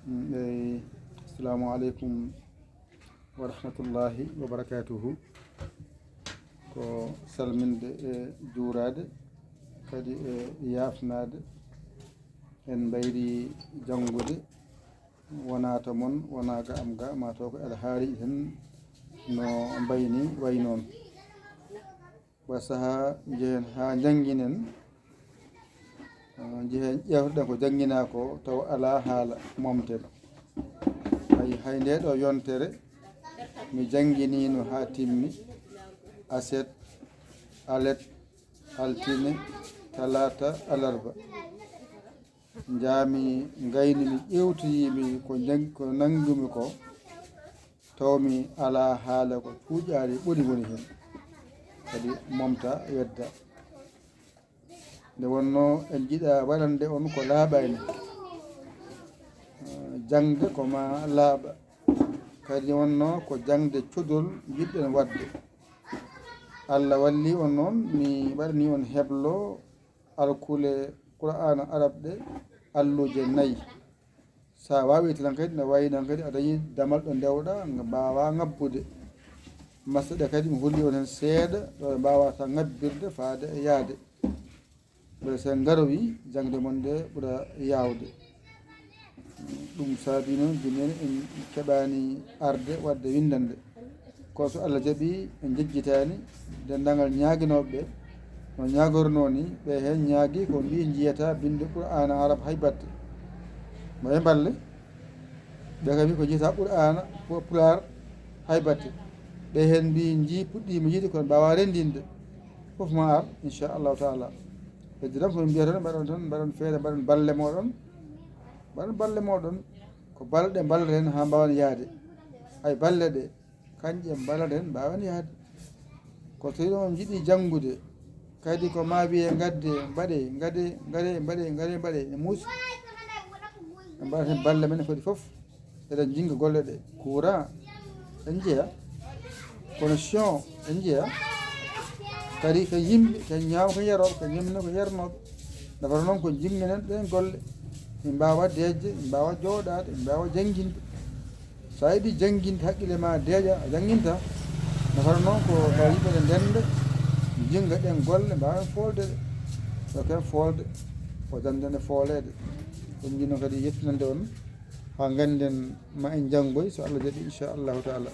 Assalamu alaikum wa rahmatullahi wa barakatuhu. Ko salminde e juurade kadi e yafnade en bayri jangude wonata mon wona ga am ga ma to ko el haari hen no bayni way noon wa saha jehen ha janginen jehen ƴewtoɗen ko jangina ko taw ala haala momten hay nde ɗo yontere mi janginino ha timmi aset alet altine talata alarba jaami gayni mi ƴewtoyimi ko nangumi ko tawmi ala haala ko cuuƴari ɓuri woni hen kadi momta wedda nde wonno en jiiɗa waɗande on ko laaɓani jangde ko ma laaɓa kadi wonno ko jangde codol jiɗɗen wadde Allah walli on noon mi waɗani on heblo alkule qur'ana arab ɗe alluje 4 sa wawi tan kadi ne wayno kadi a dañi damal ɗo dewɗa mbawa ngabbude masɗe kadi mi holli on hen seeɗa ɗo mbawata ngabbirde faade e yaade beele sen garowi jangde mon nde ɓuura yawde ɗum saabi noon jinen en keɓani arde wadde windande ko so Allah jaaɓi en jejjitani dendagal ñaguinoɓeɓe no ñagorno ni ɓe hen ñaagui ko mbi jiyata binde qur'ana arab hay batte moye balle ɓe kam wi ko jiyata qur'ana pular hay batte ɓe hen mbi puɗɗima yiide kono mbawa rendinde foof ma ar inchallahu taala heddi tan komin mbiyata tan mbaɗon tan mbaɗon feere mbaɗon balle moɗon mbaɗon balle moɗon ko balɗe balleten ha mbawan yaade ay balle ɗe kanƴe mbalaten mbawan yaade ko tawi ɗon on jiiɗi janggude kadi ko ma wiye gadde mbaɗe e muusi e mbaɗaten balle men kadi foof eɗen jingga golle ɗe courant en jeeya connexion en jeeya kadi ko yimɓe ko ñaaw ko yaroɓe ko ñamino ko yarnoɓe nafata noon ko jimminen ɗen golle min mbawa deejde min mbawa jooɗade min mbawa jangguinde sa yiiɗi jangguinde haqqille ma deeƴa a jangguinta nafata noon ko taw yimɓeɗe ndenda jingga ɗen golle mbawen folde ɗe ɗo ken folde ko dandene foolede ɗum jino kadi yettinande on ha ganden ma en janggoy so Allah jaaɓi inchallahu taala